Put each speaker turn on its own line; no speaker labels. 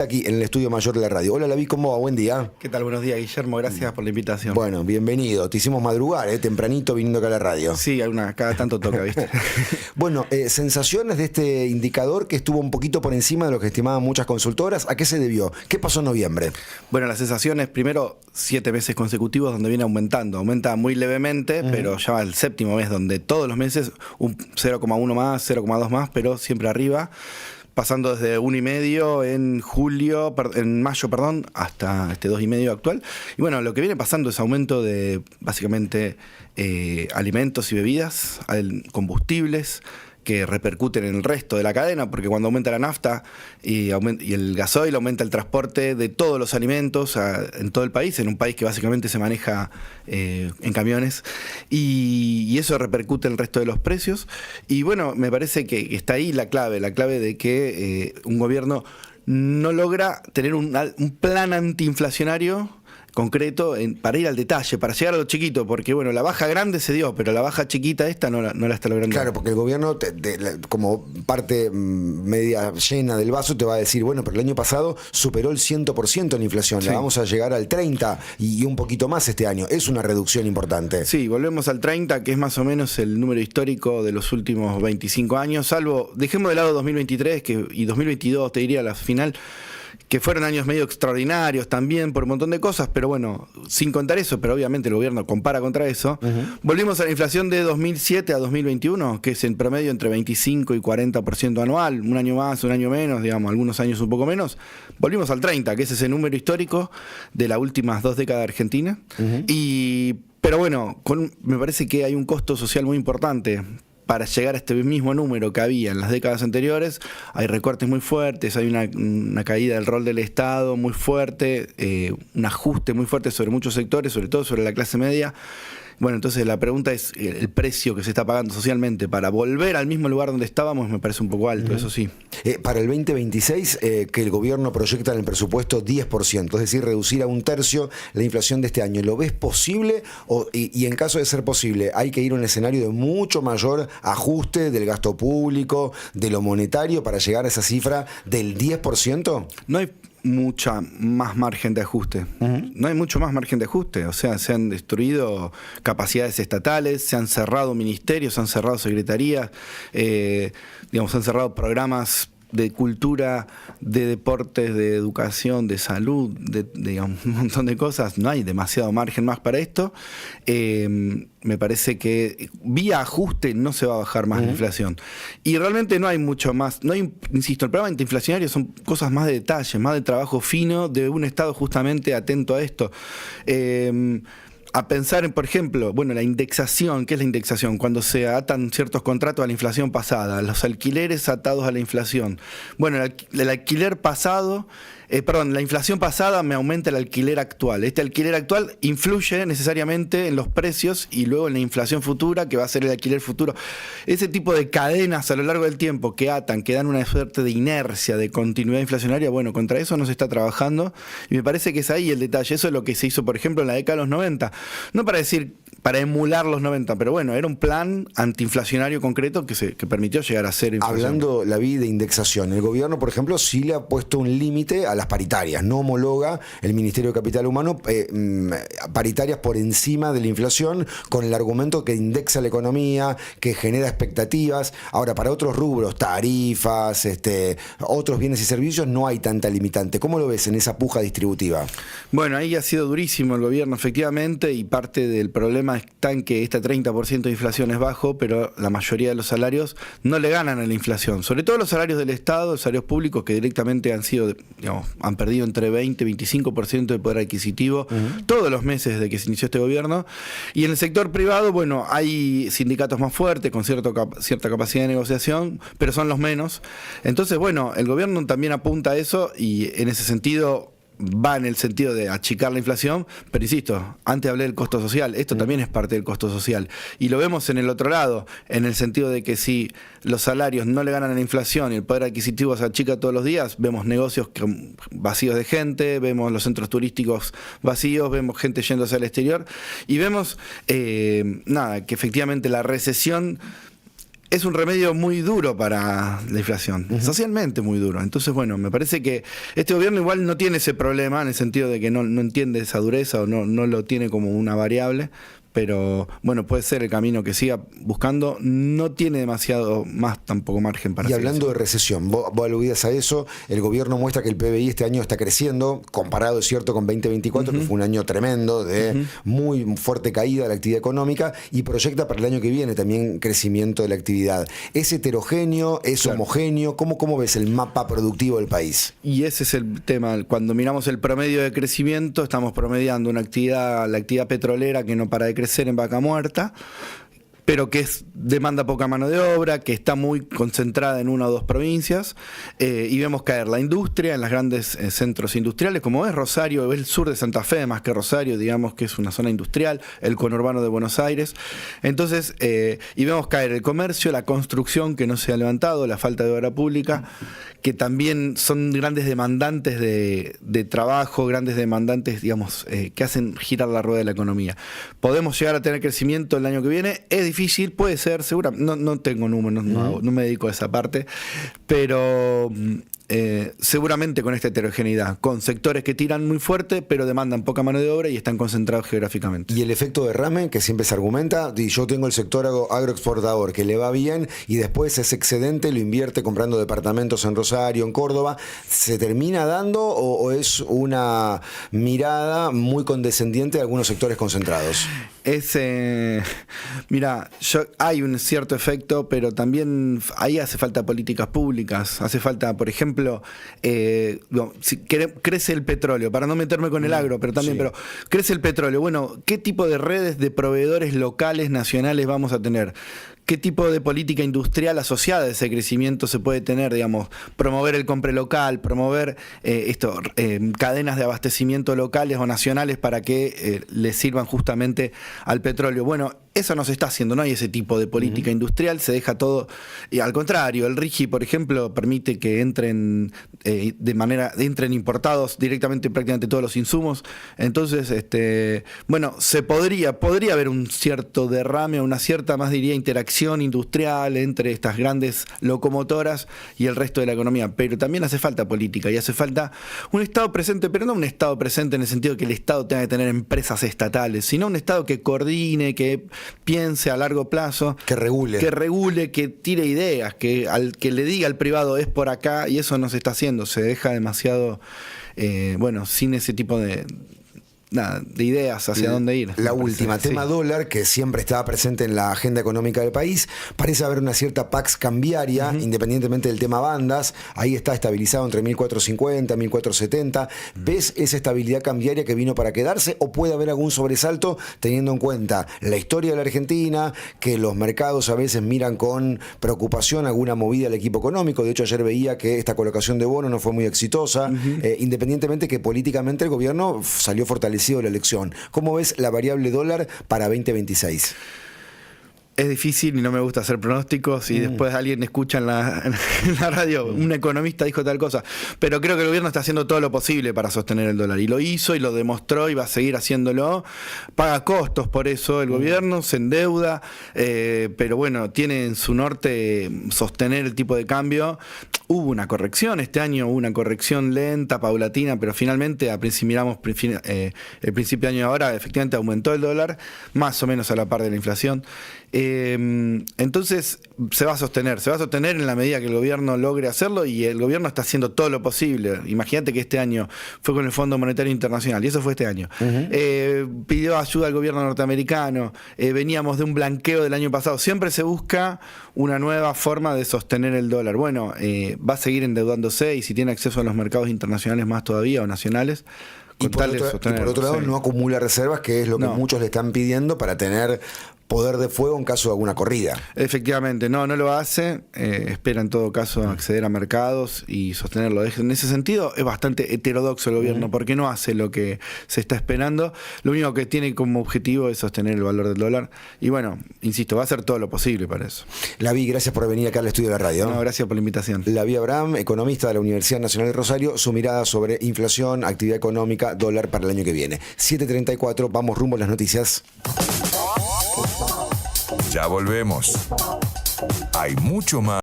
Aquí en el estudio mayor de la radio. Hola, Laví, ¿cómo va? Buen día.
¿Qué tal? Buenos días, Guillermo. Gracias por la invitación.
Bueno, bienvenido. Te hicimos madrugar, tempranito viniendo acá a la radio.
Sí, cada tanto toca, ¿viste?
Bueno, sensaciones de este indicador que estuvo un poquito por encima de lo que estimaban muchas consultoras. ¿A qué se debió? ¿Qué pasó en noviembre?
Bueno, las sensaciones, primero, 7 meses consecutivos donde viene aumentando. Aumenta muy levemente, pero ya va el séptimo mes, donde todos los meses un 0,1 más, 0,2 más, pero siempre arriba. Pasando desde 1,5 en mayo, hasta este 2,5 actual. Y bueno, lo que viene pasando es aumento de básicamente alimentos y bebidas, combustibles, que repercuten en el resto de la cadena, porque cuando aumenta la nafta y el gasoil, aumenta el transporte de todos los alimentos en todo el país, en un país que básicamente se maneja en camiones, y eso repercute en el resto de los precios. Y bueno, me parece que está ahí la clave de que un gobierno no logra tener un plan antiinflacionario concreto para ir al detalle, para llegar a lo chiquito, porque bueno, la baja grande se dio, pero la baja chiquita esta no la está logrando.
Claro, porque el gobierno, como parte media llena del vaso, te va a decir, bueno, pero el año pasado superó el 100% la inflación, sí. La vamos a llegar al 30% y un poquito más este año. Es una reducción importante.
Sí, volvemos al 30%, que es más o menos el número histórico de los últimos 25 años, salvo, dejemos de lado 2023 y 2022, te diría, la final, que fueron años medio extraordinarios también por un montón de cosas, pero bueno, sin contar eso, pero obviamente el gobierno compara contra eso. Volvimos a la inflación de 2007 a 2021, que es en promedio entre 25 y 40% anual, un año más, un año menos, digamos, algunos años un poco menos. Volvimos al 30%, que es ese número histórico de las últimas 2 décadas de Argentina. Pero bueno, me parece que hay un costo social muy importante para llegar a este mismo número que había en las décadas anteriores. Hay recortes muy fuertes, hay una caída del rol del Estado muy fuerte, un ajuste muy fuerte sobre muchos sectores, sobre todo sobre la clase media. Bueno, entonces la pregunta es el precio que se está pagando socialmente para volver al mismo lugar donde estábamos. Me parece un poco alto, eso sí.
Para el 2026, que el gobierno proyecta en el presupuesto 10%, es decir, reducir a 1/3 la inflación de este año. ¿Lo ves posible? Y en caso de ser posible, ¿hay que ir a un escenario de mucho mayor ajuste del gasto público, de lo monetario, para llegar a esa cifra del 10%?
No hay mucha más margen de ajuste. No hay mucho más margen de ajuste. O sea, se han destruido capacidades estatales, se han cerrado ministerios, se han cerrado secretarías, se han cerrado programas de cultura, de deportes, de educación, de salud, un montón de cosas. No hay demasiado margen más para esto. Me parece que vía ajuste no se va a bajar más la inflación. Y realmente no hay mucho más. Insisto, el problema antiinflacionario son cosas más de detalle, más de trabajo fino de un Estado justamente atento a esto. A pensar en, por ejemplo, la indexación. ¿Qué es la indexación? Cuando se atan ciertos contratos a la inflación pasada, los alquileres atados a la inflación. Bueno, el alquiler pasado, la inflación pasada me aumenta el alquiler actual. Este alquiler actual influye necesariamente en los precios y luego en la inflación futura, que va a ser el alquiler futuro. Ese tipo de cadenas a lo largo del tiempo que atan, que dan una suerte de inercia, de continuidad inflacionaria, bueno, contra eso no se está trabajando y me parece que es ahí el detalle. Eso es lo que se hizo, por ejemplo, en la década de los 90. No para emular los 90, pero bueno, era un plan antiinflacionario concreto que permitió llegar a ser inflación.
Hablando, Laví, de indexación, el gobierno, por ejemplo, sí le ha puesto un límite a las paritarias. No homologa el Ministerio de Capital Humano paritarias por encima de la inflación, con el argumento que indexa la economía, que genera expectativas. Ahora, para otros rubros, tarifas, otros bienes y servicios, no hay tanta limitante. ¿Cómo lo ves en esa puja distributiva?
Bueno, ahí ha sido durísimo el gobierno, efectivamente, y parte del problema está en que este 30% de inflación es bajo, pero la mayoría de los salarios no le ganan a la inflación. Sobre todo los salarios del Estado, los salarios públicos, que directamente han perdido entre 20 y 25% de poder adquisitivo todos los meses desde que se inició este gobierno. Y en el sector privado, bueno, hay sindicatos más fuertes, con cierta capacidad de negociación, pero son los menos. Entonces, bueno, el gobierno también apunta a eso y en ese sentido va en el sentido de achicar la inflación, pero insisto, antes hablé del costo social, esto también es parte del costo social. Y lo vemos en el otro lado, en el sentido de que si los salarios no le ganan a la inflación y el poder adquisitivo se achica todos los días, vemos negocios vacíos de gente, vemos los centros turísticos vacíos, vemos gente yéndose al exterior y vemos que efectivamente la recesión es un remedio muy duro para la inflación, socialmente muy duro. Entonces, bueno, me parece que este gobierno igual no tiene ese problema en el sentido de que no entiende esa dureza o no lo tiene como una variable. Pero bueno, puede ser el camino que siga buscando. No tiene demasiado más tampoco margen para
Y
seguir
hablando de recesión, vos aludías a eso, el gobierno muestra que el PBI este año está creciendo, comparado, es cierto, con 2024, que fue un año tremendo, de muy fuerte caída de la actividad económica, y proyecta para el año que viene también crecimiento de la actividad. ¿Es heterogéneo? ¿Es homogéneo? ¿Cómo ves el mapa productivo del país?
Y ese es el tema. Cuando miramos el promedio de crecimiento, estamos promediando la actividad petrolera que no para de crecer en Vaca Muerta, pero que demanda poca mano de obra, que está muy concentrada en una o dos provincias, y vemos caer la industria en los grandes centros industriales, como es Rosario, es el sur de Santa Fe, más que Rosario, digamos que es una zona industrial, el conurbano de Buenos Aires. Entonces, y vemos caer el comercio, la construcción que no se ha levantado, la falta de obra pública, que también son grandes demandantes de trabajo, grandes demandantes, digamos, que hacen girar la rueda de la economía. ¿Podemos llegar a tener crecimiento el año que viene? Es difícil, puede ser, seguramente. No tengo números, no me dedico a esa parte, pero seguramente con esta heterogeneidad, con sectores que tiran muy fuerte, pero demandan poca mano de obra y están concentrados geográficamente.
Y el efecto derrame, que siempre se argumenta, yo tengo el sector agroexportador que le va bien y después ese excedente lo invierte comprando departamentos en Rosario, en Córdoba, ¿se termina dando o es una mirada muy condescendiente de algunos sectores concentrados?
Mira, hay un cierto efecto, pero también ahí hace falta políticas públicas, hace falta, por ejemplo, si crece el petróleo, para no meterme con el agro, pero también, pero crece el petróleo, bueno, ¿qué tipo de redes de proveedores locales, nacionales vamos a tener? ¿Qué tipo de política industrial asociada a ese crecimiento se puede tener? Digamos, promover el compre local, promover cadenas de abastecimiento locales o nacionales para que les sirvan justamente al petróleo. Bueno, eso no se está haciendo, no hay ese tipo de política industrial, se deja todo, y al contrario, el RIGI, por ejemplo, permite que entren entren importados directamente prácticamente todos los insumos. Entonces, bueno, podría haber un cierto derrame, una cierta, más diría, interacción industrial entre estas grandes locomotoras y el resto de la economía, pero también hace falta política y hace falta un Estado presente, pero no un Estado presente en el sentido de que el Estado tenga que tener empresas estatales, sino un Estado que coordine, que piense a largo plazo,
que regule,
que tire ideas, que le diga al privado es por acá, y eso no se está haciendo, se deja demasiado sin ese tipo de ideas hacia dónde ir.
La última, tema dólar, que siempre estaba presente en la agenda económica del país. Parece haber una cierta pax cambiaria, independientemente del tema bandas. Ahí está estabilizado entre 1450, 1470. ¿Ves esa estabilidad cambiaria que vino para quedarse o puede haber algún sobresalto teniendo en cuenta la historia de la Argentina, que los mercados a veces miran con preocupación alguna movida del equipo económico? De hecho, ayer veía que esta colocación de bonos no fue muy exitosa, independientemente que políticamente el gobierno salió fortalecido de la elección. ¿Cómo ves la variable dólar para 2026?
Es difícil y no me gusta hacer pronósticos y después alguien escucha en la radio, un economista dijo tal cosa, pero creo que el gobierno está haciendo todo lo posible para sostener el dólar y lo hizo y lo demostró y va a seguir haciéndolo, paga costos por eso el gobierno, se endeuda, pero bueno, tiene en su norte sostener el tipo de cambio. Hubo una corrección este año, hubo una corrección lenta, paulatina, pero finalmente miramos el principio de año ahora, efectivamente aumentó el dólar, más o menos a la par de la inflación. Entonces se va a sostener en la medida que el gobierno logre hacerlo, y el gobierno está haciendo todo lo posible. Imagínate que este año fue con el Fondo Monetario Internacional, y eso fue este año. Pidió ayuda al gobierno norteamericano, veníamos de un blanqueo del año pasado. Siempre se busca una nueva forma de sostener el dólar. Bueno, va a seguir endeudándose, y si tiene acceso a los mercados internacionales más todavía o nacionales.
Y por otro lado, no acumula reservas, que es lo que muchos le están pidiendo para tener poder de fuego en caso de alguna corrida.
Efectivamente, no lo hace, espera en todo caso acceder a mercados y sostenerlo. En ese sentido es bastante heterodoxo el gobierno, porque no hace lo que se está esperando. Lo único que tiene como objetivo es sostener el valor del dólar, y bueno, insisto, va a hacer todo lo posible para eso.
Lavi, gracias por venir acá al estudio de la radio.
No, gracias por la invitación.
Lavi Abraham, economista de la Universidad Nacional de Rosario, su mirada sobre inflación, actividad económica, dólar para el año que viene. 7:34, vamos rumbo a las noticias.
Ya volvemos. Hay mucho más.